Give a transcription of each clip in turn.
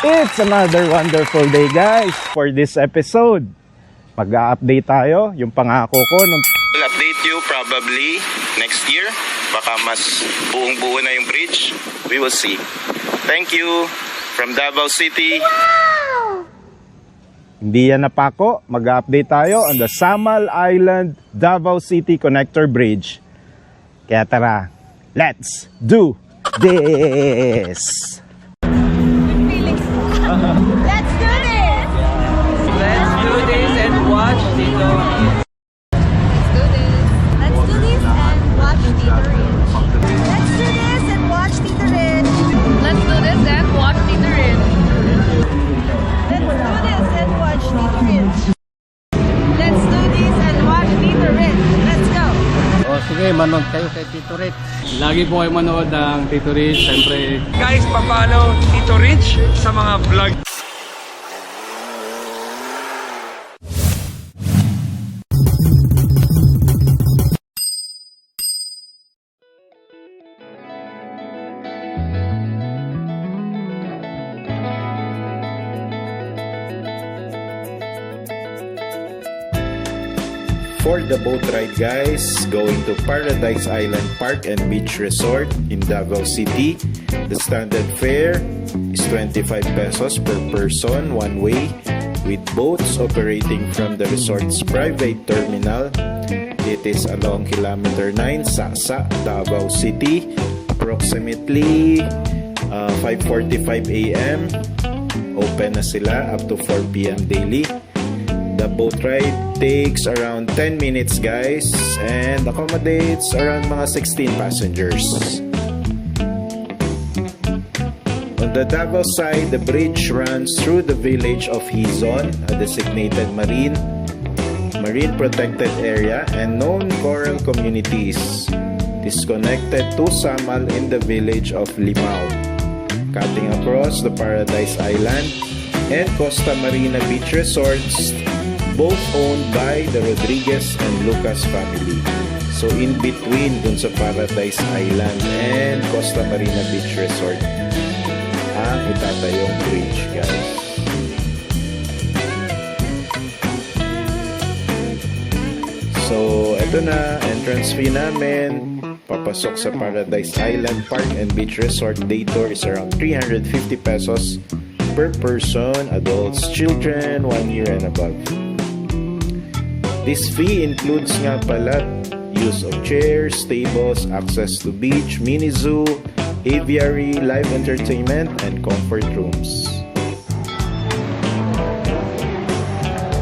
It's another wonderful day guys. For this episode, mag-a-update tayo. Yung pangako ko nung We'll update you probably next year. Baka mas buong-buo na yung bridge. We will see. Thank you from Davao City. hindi yan napako, mag-a-update tayo on the Samal Island Davao City Connector Bridge. Kaya tara, let's do this! Let's do this! Let's do this and watch Tito. Let's do this. Let's do this and watch Tito Rich. Let's do this and watch Tito Rich. Let's do this and watch Tito Rich. Let's do this and watch Tito Rich. Let's do this and watch Tito Rich. Let's go! O sige, manood kayo kay Tito Rich. Lagi po kayo manood ng Tito Rich. Siyempre, Guys, papalo Tito Rich sa mga vlog. For the boat ride guys, going to Paradise Island Park and Beach Resort in Davao City. The standard fare is 25 pesos per person one way with boats operating from the resort's private terminal. It is along kilometer 9, Sasa, Davao City. Approximately 5:45 a.m. Open na sila up to 4 p.m. daily. The boat ride takes around 10 minutes guys and accommodates around mga 16 passengers. On the Davao side, the bridge runs through the village of Hizon, a designated marine protected area and known coral communities. Disconnected to Samal in the village of Limao, cutting across the Paradise Island and Costa Marina Beach Resorts, both owned by the Rodriguez and Lucas family. So in between dun sa Paradise Island and Costa Marina Beach Resort ang itatayong bridge guys. So eto na, entrance fee namin. Papasok sa Paradise Island Park and Beach Resort, day tour is around 350 pesos per person, adults, children, 1 year and above. This fee includes nga pala use of chairs, tables, access to beach, mini zoo, aviary, live entertainment, and comfort rooms.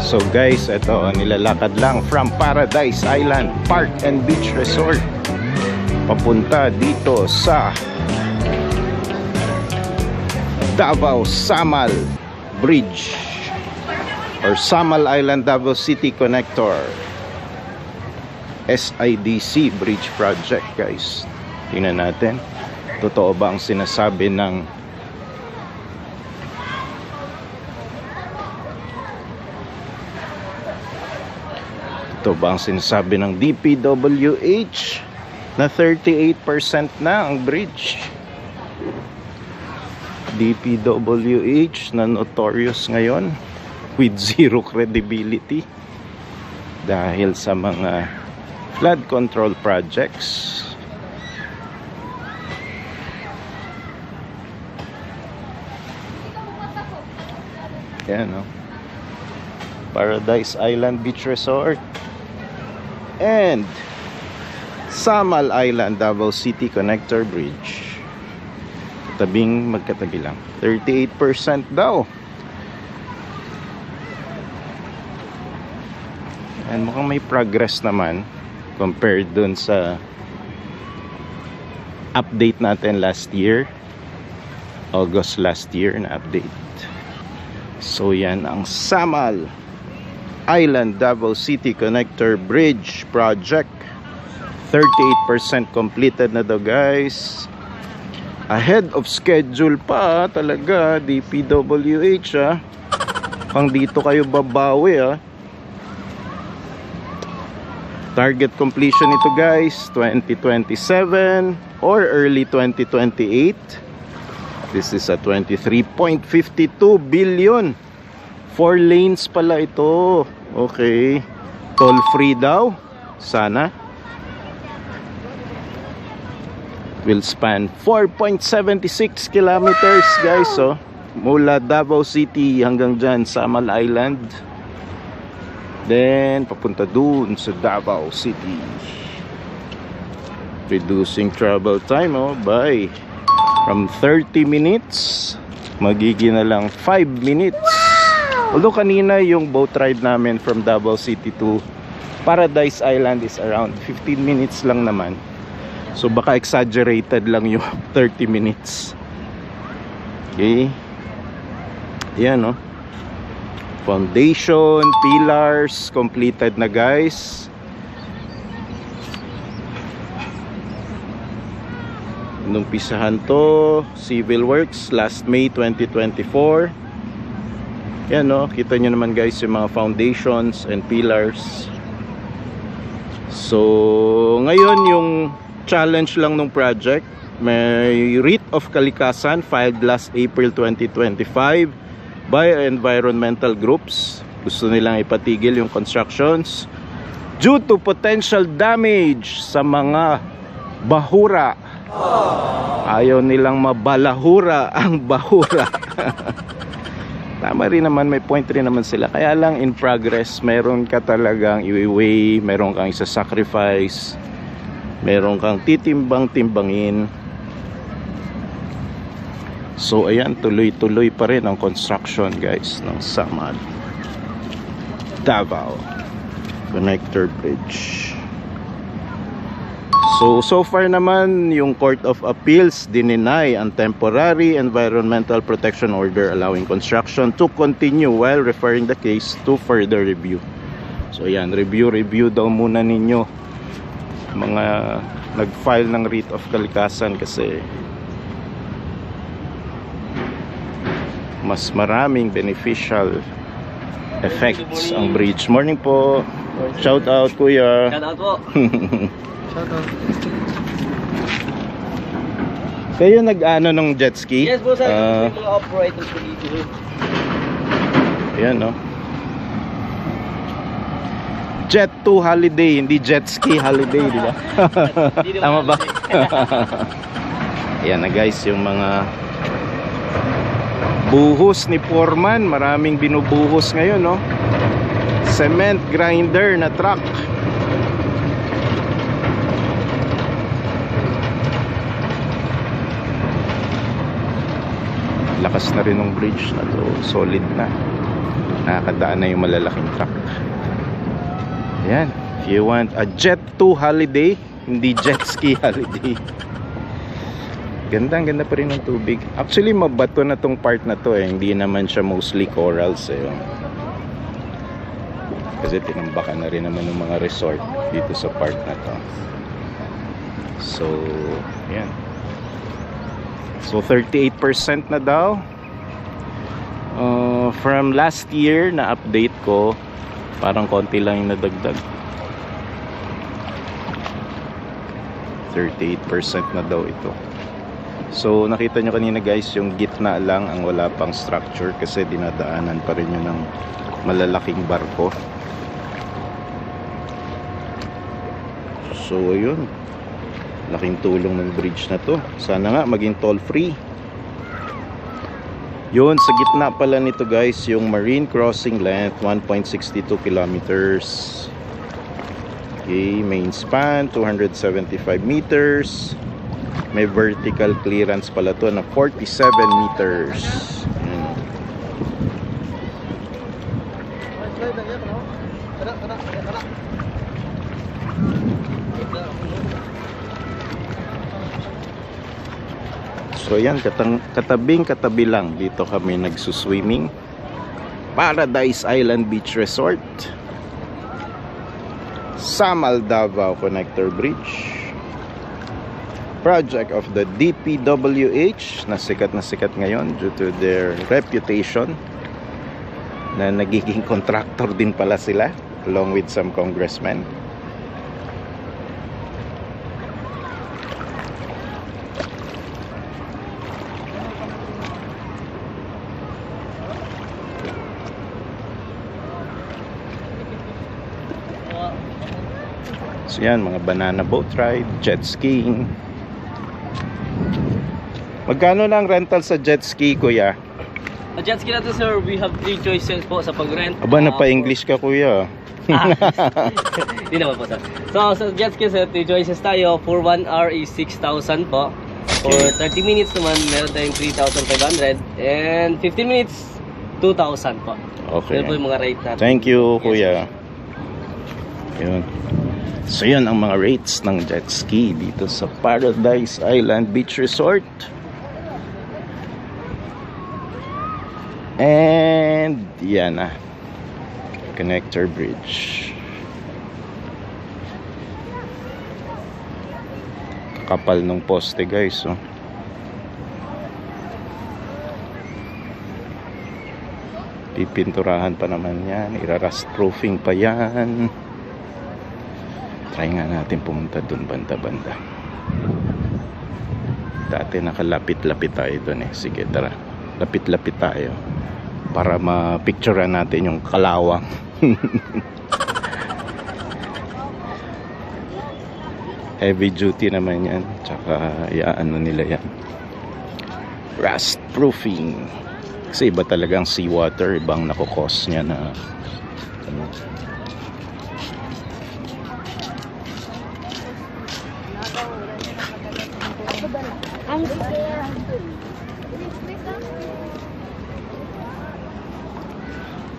So guys, ito, nilalakad lang from Paradise Island Park and Beach Resort papunta dito sa Davao Samal Bridge or Samal Island Davao City Connector SIDC Bridge Project guys. Tingnan natin, totoo ba ang sinasabi ng DPWH na 38% na ang bridge. DPWH na notorious ngayon with zero credibility dahil sa mga flood control projects. Yan, no? Paradise Island Beach Resort and Samal Island Davao City Connector Bridge. Magkatabi lang. 38% daw. And mukhang may progress naman compared dun sa update natin last year. August last year na update. So yan ang Samal Island Davao City Connector Bridge Project. 38% completed na daw guys. Ahead of schedule pa talaga, DPWH Pang dito kayo babawi Target completion ito guys 2027 or early 2028. This is a 23.52 billion. 4 lanes pala ito. Okay. Toll free daw. Sana. Will span 4.76 kilometers guys. So, mula Davao City hanggang dyan, Samal Island. Then, papunta dun sa Davao City. Reducing travel time by from 30 minutes magiging na lang 5 minutes. Although kanina yung boat ride namin from Davao City to Paradise Island is around 15 minutes lang naman. So baka exaggerated lang yung 30 minutes. Okay. Yan, no? Foundation, pillars, completed na guys. Numpisahan to, civil works, last May 2024. Yan, no? Kita nyo naman guys yung mga foundations and pillars. So, ngayon yung challenge lang ng project, may writ of kalikasan filed last April 2025 by environmental groups. Gusto nilang ipatigil yung constructions due to potential damage sa mga bahura. Ayaw nilang mabalahura ang bahura. Tama rin naman, may point rin naman sila. Kaya lang in progress, meron ka talagang i-weigh, meron kang isa-sacrifice, meron kang titimbang-timbangin. So ayan, tuloy-tuloy pa rin ang construction guys ng Samal Davao Connector Bridge. So far naman yung Court of Appeals dininay ang temporary environmental protection order allowing construction to continue while referring the case to further review. So ayan, review daw muna ninyo mga nag-file ng writ of kalikasan kasi mas maraming beneficial effects ang bridge. Morning po. Shout out kuya. Shout out po. Kayo nag-ano ng jet ski? Yes po sir, yung mga operators po dito. Ayan, no? Jet 2 holiday, hindi jet ski holiday, di ba? Tama ba? Ayan na guys, yung mga buhos ni Foreman. Maraming binubuhos ngayon, no? Cement grinder na truck. Lakas na rin ng bridge na to, solid na, nakakadaan na yung malalaking truck. Ayan, if you want a jet 2 holiday, hindi jet ski holiday. Ganda pa rin ng tubig. Actually mabato na tong part na to hindi naman siya mostly corals kasi tinambakan na rin naman ng mga resort dito sa part na to. So ayan. So 38% na daw. From last year na update ko, parang konti lang yung nadagdag. 38% na daw ito. So nakita nyo kanina guys, yung gitna lang ang wala pang structure kasi dinadaanan pa rin yun ng malalaking barko. So ayun, laking tulong ng bridge na to. Sana nga maging toll free. Yun, sa gitna pala nito guys, yung marine crossing length 1.62 kilometers. Okay, main span 275 meters. May vertical clearance pala to na 47 meters. So yan, katabi lang dito kami nagsuswimming. Paradise Island Beach Resort, Samal Davao Connector Bridge, project of the DPWH na sikat ngayon due to their reputation na nagiging contractor din pala sila along with some congressmen. Yan, mga banana boat ride, jet skiing. Magkano lang rental sa jet ski, kuya? Jet ski natin, sir, we have 3 choices po sa pag-rent. Aba, napa-English ka, kuya. Hindi naman po, sir. So, sa jet ski, sir, 3 choices tayo. For 1 hour is 6,000 po. For 30 minutes naman, meron tayong 3,500. And 15 minutes, 2,000 po. Okay. Yan po yung mga rate natin. Thank you, Yes, kuya. Yun. So, yan ang mga rates ng jet ski dito sa Paradise Island Beach Resort. And yan na, Connector Bridge. Kapal ng poste, guys, oh. Pipinturahan pa naman yan, irarust proofing pa yan. Try nga natin pumunta dun banda-banda. Dati nakalapit-lapit tayo dun eh. Sige, tara, lapit-lapit tayo para ma-picturean natin yung kalawang. Heavy duty naman yan, tsaka iaano nila yan, rust proofing, kasi iba talagang seawater, ibang nakukos niya na ano.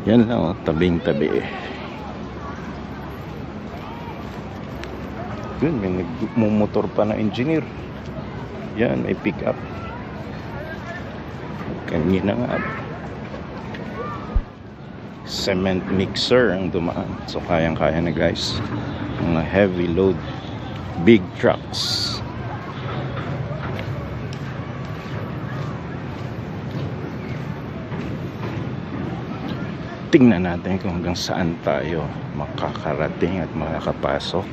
Yan lang, oh, tabing-tabi. Yun, may nagmumotor pa na engineer. Yan, may pick up. Kanina nga. Cement mixer ang dumaan. So, kayang-kaya na, guys. Mga heavy load, big trucks. Tingnan natin kung hanggang saan tayo makakarating at makakapasok.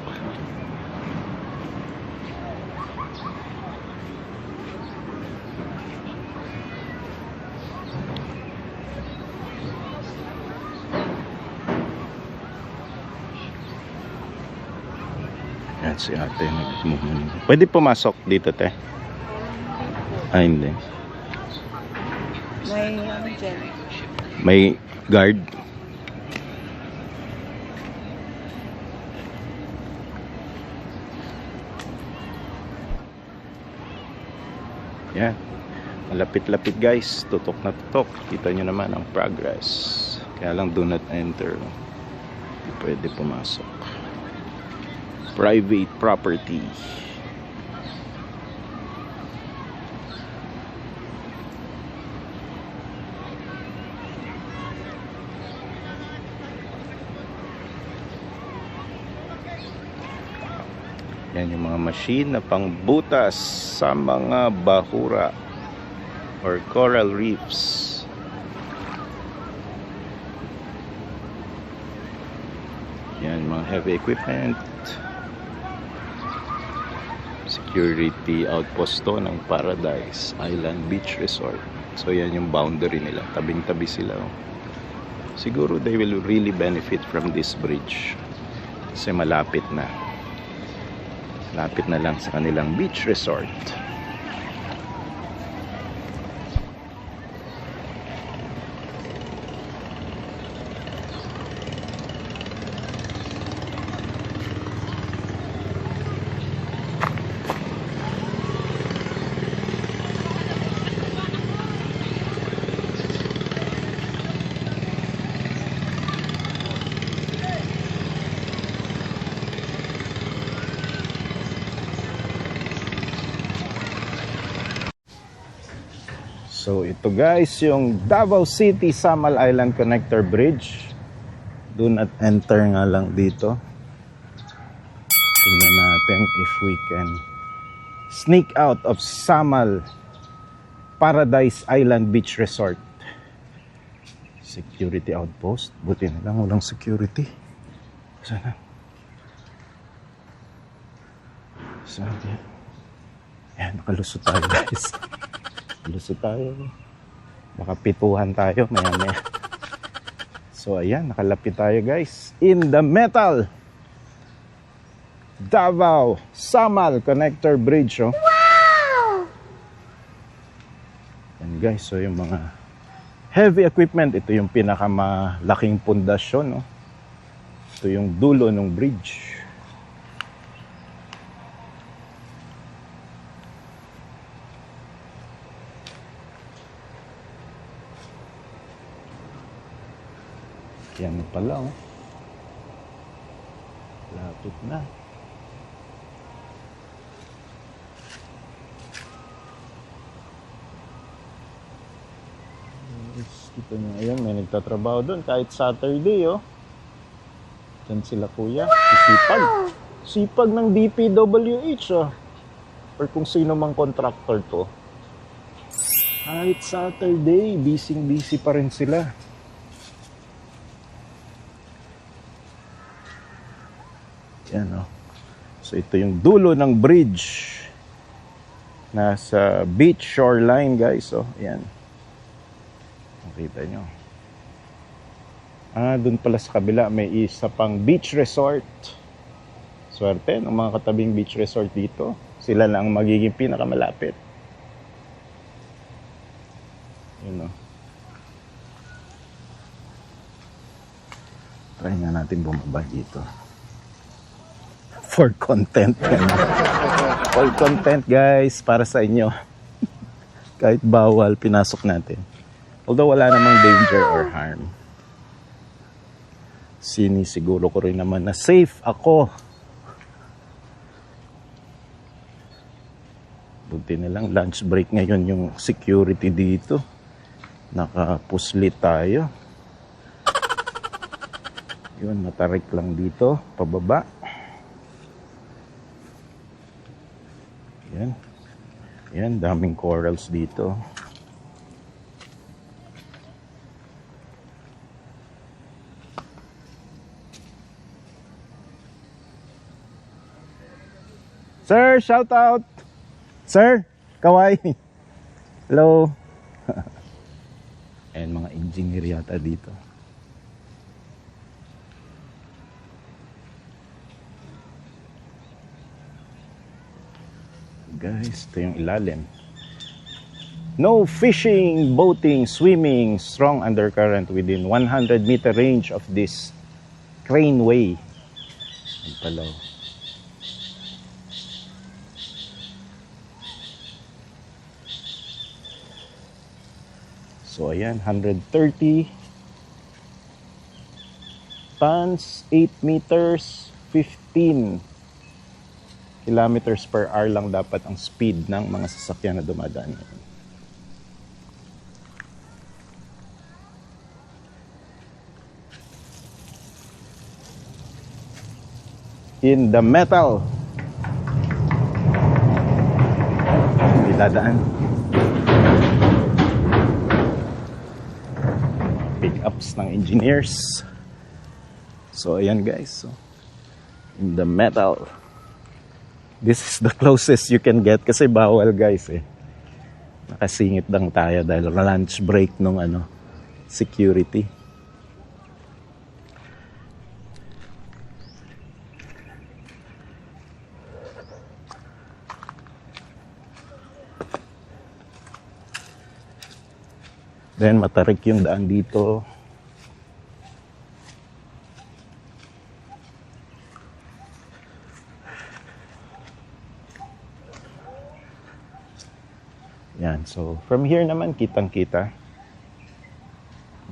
Yan si ate nagmumuni. Pwede pumasok dito, te? Ah, hindi. May ano dyan. May guard. Yan. Malapit-lapit, guys. Tutok na tutok. Kita nyo naman ang progress. Kaya lang do not enter. Hindi pwede pumasok. Private property. Yan yung mga machine na pangbutas sa mga bahura or coral reefs. Yan, mga heavy equipment. Security outpost to ng Paradise Island Beach Resort. So yan yung boundary nila. Tabing-tabi sila. Siguro they will really benefit from this bridge. Kasi malapit na. Lapit na lang sa kanilang beach resort. So ito, guys, yung Davao City Samal Island Connector Bridge. Do not enter nga lang dito. Tingnan natin if we can sneak out of Samal Paradise Island Beach Resort. Security outpost. Buti na lang walang security. Sana. Sana. Yan, nakalusot tayo, guys. Lusot tayo. Makapituhan tayo maya-maya. So ayan, nakalapit tayo, guys. In the metal. Davao Samal Connector Bridge. Oh. Wow! Yan guys, so yung mga heavy equipment, ito yung pinakamalaking pundasyon. Oh. Ito yung dulo ng bridge. Yan pala, oh. Lapit na. Kita nyo, ayan, may nagtatrabaho doon kahit Saturday, oh. Diyan sila kuya. Sipag. Sipag ng DPWH, oh. Or kung sino mang contractor to. Kahit Saturday, busy pa rin sila. Yan, oh. So ito yung dulo ng bridge. Nasa beach shoreline, guys, oh. Yan. Makita nyo. Dun pala sa kabila may isa pang beach resort. Swerte ng mga katabing beach resort dito. Sila lang ang magiging pinakamalapit. Yun, oh. Try nga natin bumaba dito. For content. For content, guys, para sa inyo. Kahit bawal, pinasok natin. Although wala namang danger or harm. Sinisiguro ko rin naman na safe ako. Buti na lang, lunch break ngayon yung security dito. Nakapuslit tayo. Yun, matarik lang dito, pababa. Yan. Yan, daming corals dito. Sir, shout out. Sir, kawai. Hello. Ayan, mga engineer yata dito. Guys, ito yung ilalim. No fishing, boating, swimming, strong undercurrent within 100 meter range of this craneway. Ang palaw. So ayan, 130 tons, 8 meters, 15 kilometers per hour lang dapat ang speed ng mga sasakyan na dumadaan. In the metal. Hindi dadaan. Pick-ups ng engineers. So ayan guys. So, in the metal. This is the closest you can get kasi bawal guys eh. Nakasingit lang tayo dahil lunch break nung security. Then matarik yung daan dito. Yan, so from here naman kitang-kita.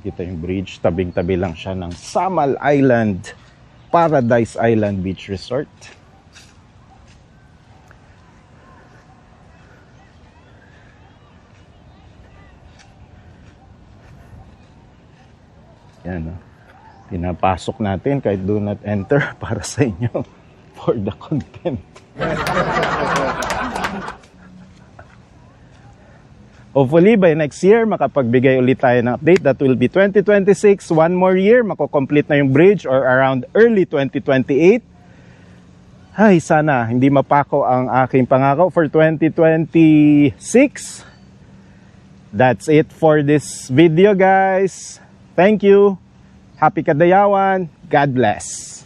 Kita yung bridge, tabing-tabi lang siya ng Samal Island, Paradise Island Beach Resort. Yan, pinapasok natin kahit do not enter para sa inyo for the content. Hopefully, by next year, makapagbigay ulit tayo ng update. That will be 2026, one more year. Mako-complete na yung bridge or around early 2028. Ay, sana hindi mapako ang aking pangako for 2026. That's it for this video, guys. Thank you. Happy Kadayawan. God bless.